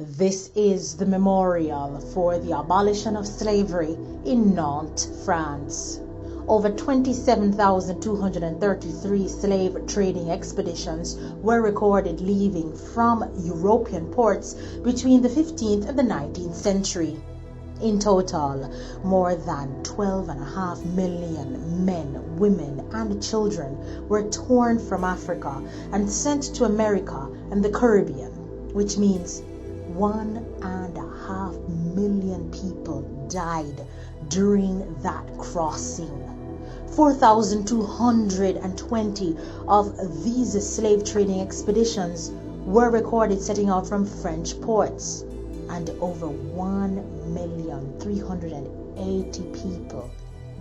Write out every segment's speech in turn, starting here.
This is the memorial for the abolition of slavery in Nantes, France. Over 27,233 slave trading expeditions were recorded leaving from European ports between the 15th and the 19th century. In total, more than 12.5 million men, women, and children were torn from Africa and sent to America and the Caribbean, which means 1.5 million people died during that crossing. 4,220 of these slave trading expeditions were recorded setting out from French ports, and over 1,380,000 people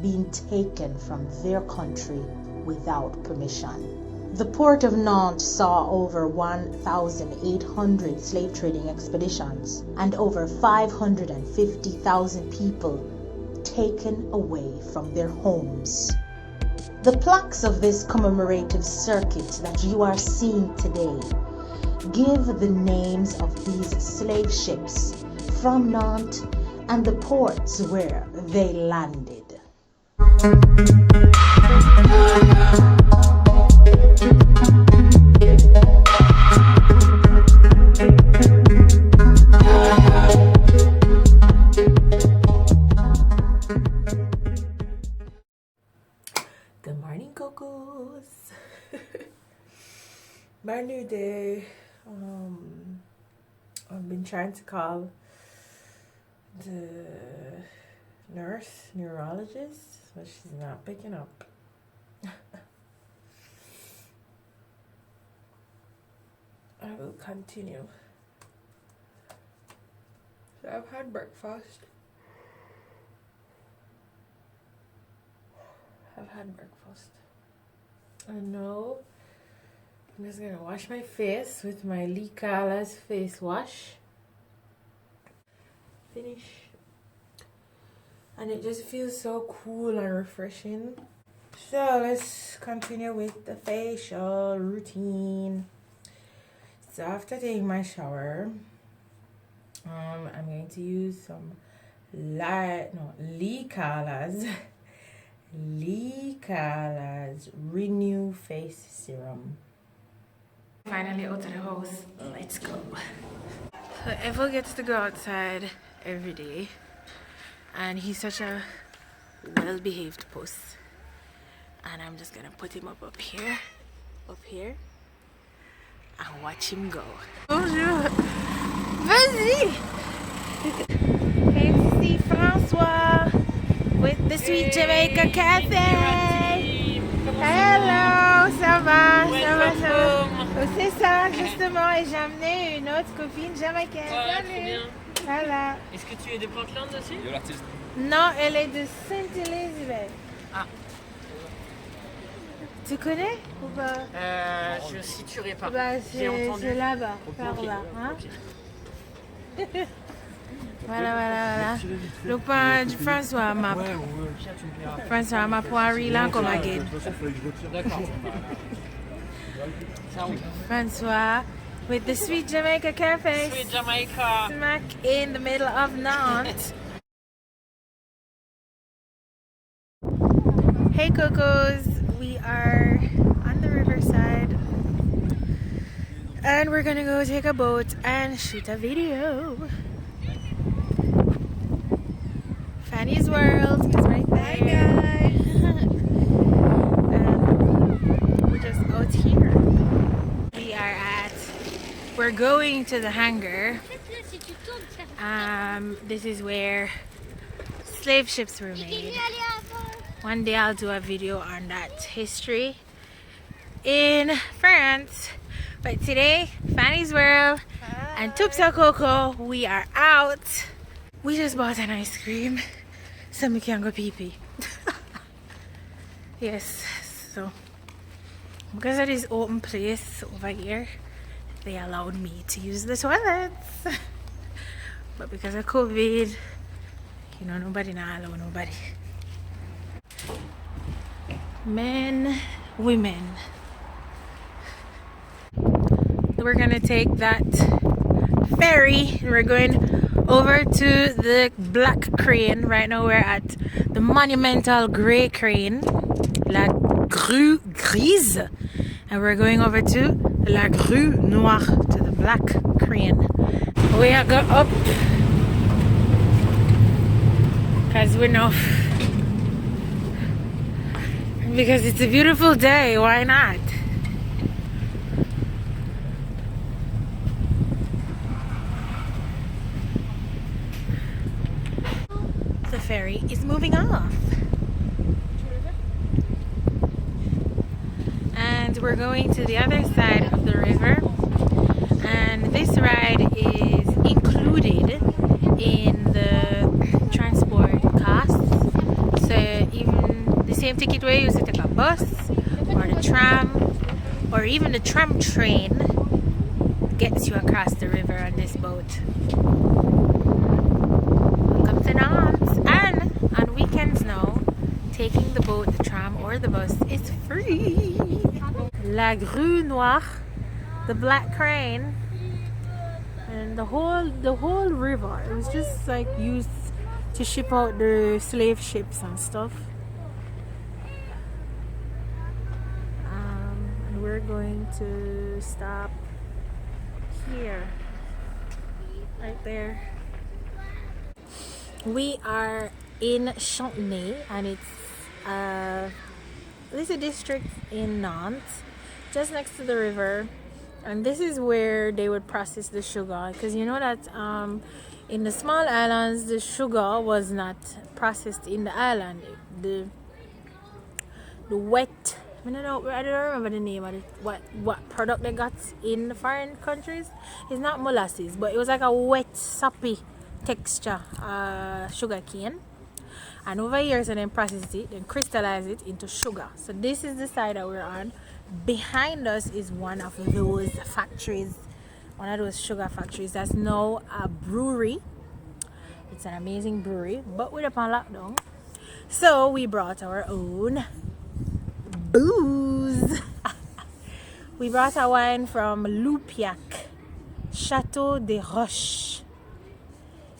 being taken from their country without permission. The port of Nantes saw over 1,800 slave trading expeditions and over 550,000 people taken away from their homes. The plaques of this commemorative circuit that you are seeing today give the names of these slave ships from Nantes and the ports where they landed. Good morning, Cocos. Brand new day. I've been trying to call the neurologist, but she's not picking up. I will continue. So I've had breakfast. And now I'm just gonna wash my face with my Lee Carla's face wash. Finish. And it just feels so cool and refreshing. So let's continue with the facial routine. So after taking my shower, I'm going to use some Lee Carla's Renew Face Serum. Finally out of the house, let's go. So Evo gets to go outside every day, and he's such a well-behaved puss. And I'm just gonna put him up here, and watch him go. Bonjour! Vas-y! Hey, c'est François with the Sweet Jamaican Cafe. Hello, ça va? C'est ça, justement, et j'ai amené une autre copine jamaïcaine. Salut. Voilà. Est-ce que tu es de Portland aussi? Non, elle est de Sainte-Élisabeth. Ah. Tu connais ou pas? Je ne situerai pas. Bah, J'ai entendu. C'est là-bas, par Okay. là. Hein? Okay. Voilà. Le pain du François m'a. François m'a poiré là comme un guide. D'accord. François with the Sweet Jamaica Cafe. Sweet Jamaica. Smack in the middle of Nantes. Hey Cocos, we are on the riverside and we're gonna go take a boat and shoot a video. Fanny's World is right there. Hi guys. We're just out here. We're going to the hangar. This is where slave ships were made. One day I'll do a video on that history in France. But today, Fanny's World and TUUUUOO THOUGH, we are out. We just bought an ice cream so we can go pee-pee. Yes, so because of this open place over here, they allowed me to use the toilets. But because of COVID, you know, nobody now allow nobody. Men, women. We're gonna take that ferry. We're going over to the black crane. Right now we're at the monumental grey crane, La Grue Grise, and we're going over to La Grue Noire, to the black crane. We are going up because we're not, because it's a beautiful day. Why not? The ferry is moving off, and we're going to the other side of the river, and this ride is included in the transport costs. So even the same ticket way you use to take a bus or the tram or even the tram train gets you across the river on this boat. Welcome to Nantes. And on weekends now, taking the boat, the tram or the bus is free. La Grue Noire, the black crane, and the whole river, it was just like used to ship out the slave ships and stuff. And we're going to stop here, right there. We are in Chantenay, and it's this is a district in Nantes, just next to the river. And this is where they would process the sugar, because you know that in the small islands the sugar was not processed in the island. The wet, I don't remember the name of it, what product they got in the foreign countries. It's not molasses, but it was like a wet soppy texture sugar cane, and over years and then process it, then crystallize it into sugar. So this is the side that we're on. Behind us is one of those factories, one of those sugar factories that's now a brewery. It's an amazing brewery, but we're upon lockdown, so we brought our own booze. We brought a wine from Loupiac, Chateau de Roche,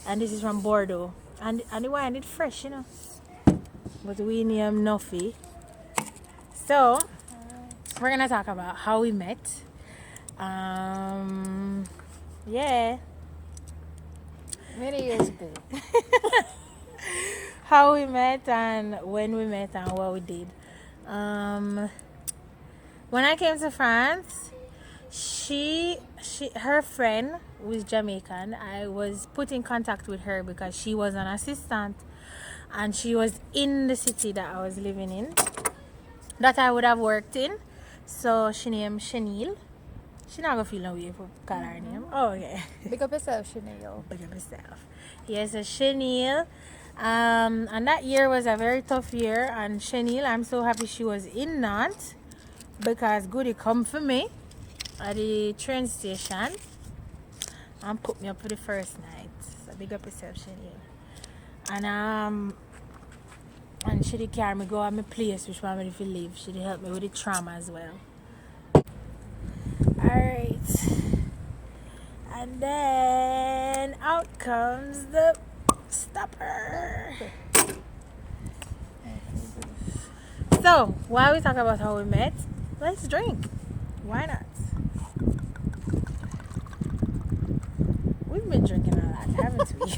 and this is from Bordeaux, and the wine is fresh, you know, but we name Nuffy. So we're gonna talk about how we met. Yeah, many years ago. How we met and when we met and what we did. When I came to France, her friend was Jamaican. I was put in contact with her because she was an assistant, and she was in the city that I was living in, that I would have worked in. So she named Chenille. She not gonna feel no way for call her name. Oh yeah. Big up yourself, Chanel. Big up yourself. Yes, a Chenille. And that year was a very tough year. And Chenille, I'm so happy she was in Nantes, because Goody come for me at the train station and put me up for the first night. So big up yourself, Chenille. And she did carry me go at my place, which wanted me to leave. She did help me with the tram as well. Alright. And then out comes the stopper. So, while we talk about how we met, let's drink. Why not? We've been drinking a lot, haven't we?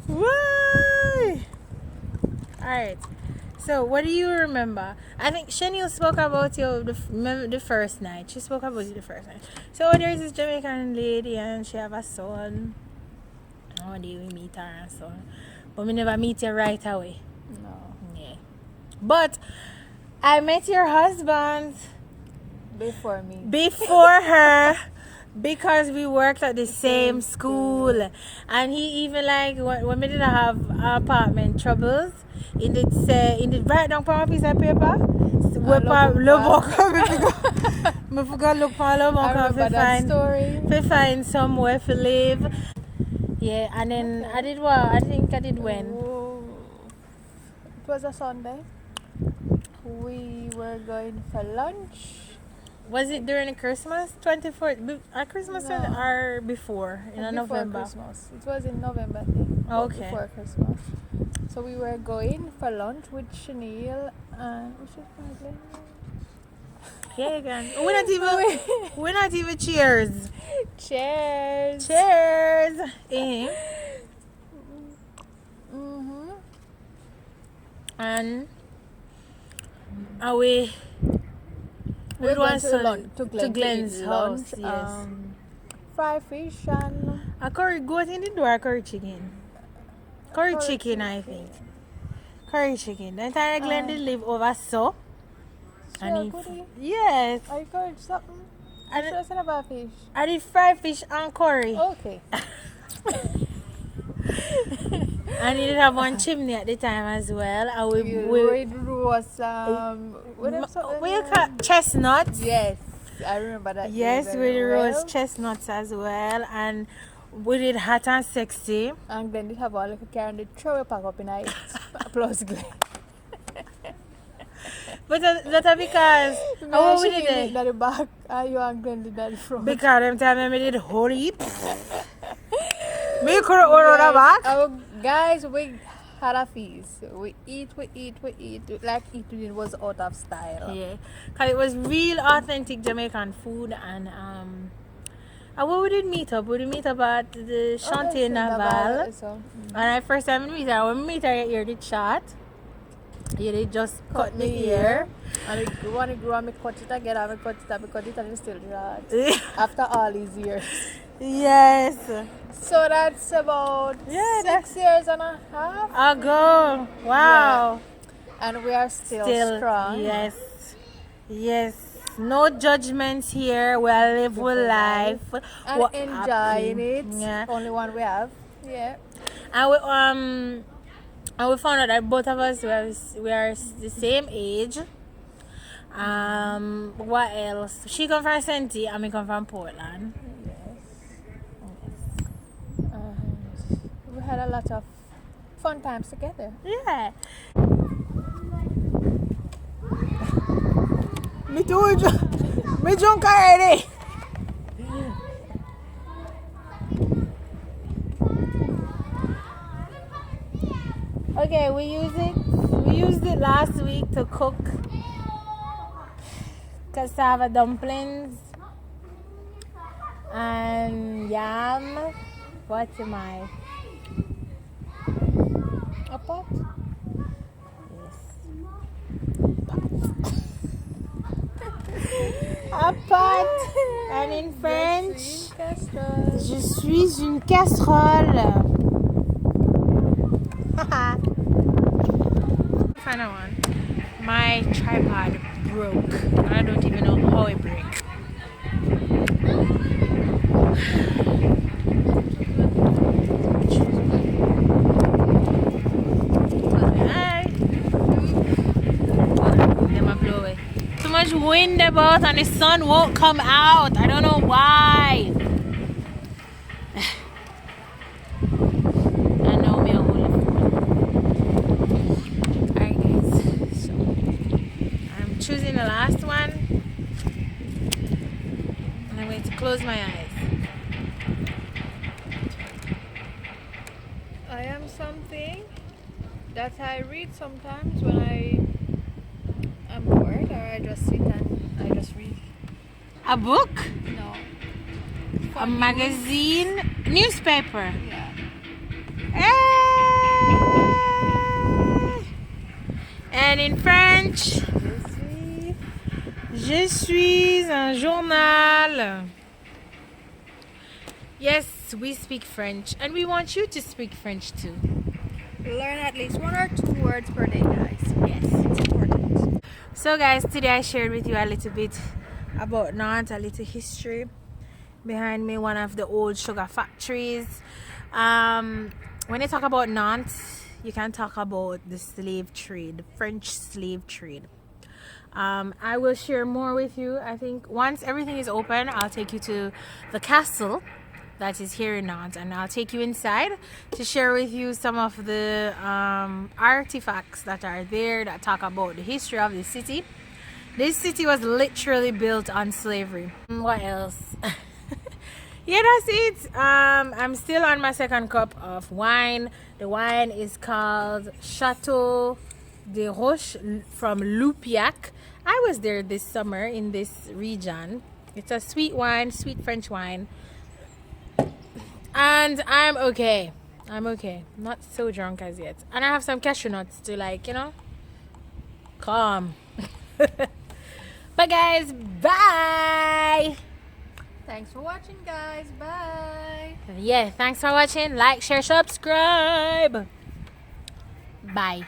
Why? Alright. So, what do you remember? I think Chenille spoke about you the first night. She spoke about you the first night. So, there's this Jamaican lady and she have a son. One day we meet her and so on. But we never meet you right away. No. Yeah. But I met your husband Before me. before her, because we worked at the same school. And he even, like, when we didn't have apartment troubles, he did say, he did write down on a piece of paper. I forgot look for love to find somewhere to live. Yeah, and then I did what? I think I did when? It was a Sunday. We were going for lunch Was it during the Christmas 24th? Christmas No. or before in Before November? Christmas. It was in November, I think. but Okay. Before Christmas. So we were going for lunch with Chanel and we should probably. Yeah, again. We're not even cheers. Cheers. Cheers. Eh. Mm-hmm. And we We went to Glenn's house. Yes. Fried fish and A curry goat in the door, curry chicken. Curry Curry chicken, I think. Curry chicken. That time Glenn did live over so. And goodie. yes. Are you going something? And Should I say about fish? I did fried fish and curry. Okay. And he did have one chimney at the time as well. And we roast what you call chestnuts. Yes, I remember that. Yes, day we very did well. roast chestnuts as well, and we did hot and sexy. And then they have all like a carrot and throw it pack up in it. Plus Glen. But that's because we did it. That the back, you and Glen did that from. Because them time we did whole heap. Me could order that back. Guys, we had a feast. We eat. Like eating was out of style. Yeah, because it was real authentic Jamaican food, and what we did meet up? We did meet up at the Chantier Naval. And first time we meet her, when we meet her here, did shot. You did just cut me here. And you want to grow and me cut it again, and me cut it and it's still short. After all these years. Yes. So that's about 6 years and a half ago. Wow. Yeah. And we are still strong. Yes. No judgments here. We live with life. And enjoying it. Yeah. Only one we have. Yeah. And we found out that both of us we are the same age. What else? She come from Senti and me come from Portland. We had a lot of fun times together. Yeah. Me too. Me drunk already. Okay, we used it last week to cook cassava dumplings and yam. What am I? A pot? Yes. A pot. And in French, je suis une casserole. Final one. My tripod broke. I don't even know how it broke. Too much wind about and the sun won't come out. I don't know why. I know me a whole lot. Alright guys, so I'm choosing the last one and I'm going to close my eyes. I am something that I read sometimes when I'm bored, or I just sit and I just read. A book? No. A magazine? Newspaper? Yeah. Hey! And in French, je suis un journal. Yes, we speak French, and we want you to speak French too. Learn at least 1 or 2 words per day, guys. Yes, it's important. So guys, today I shared with you a little bit about Nantes, a little history. Behind me, one of the old sugar factories. When you talk about Nantes, you can talk about the slave trade, the French slave trade. I will share more with you. I think once everything is open, I'll take you to the castle that is here in Nantes, and I'll take you inside to share with you some of the artifacts that are there that talk about the history of the city This city was literally built on slavery. What else? Yeah, that's it. I'm still on my second cup of wine. The wine is called Chateau de Roche from Lupiac. I was there this summer in this region. It's a sweet wine, sweet French wine. And I'm okay. I'm okay. Not so drunk as yet. And I have some cashew nuts to, like, you know, calm. But guys, bye. Thanks for watching, guys. Bye. Yeah, thanks for watching. Like, share, subscribe. Bye.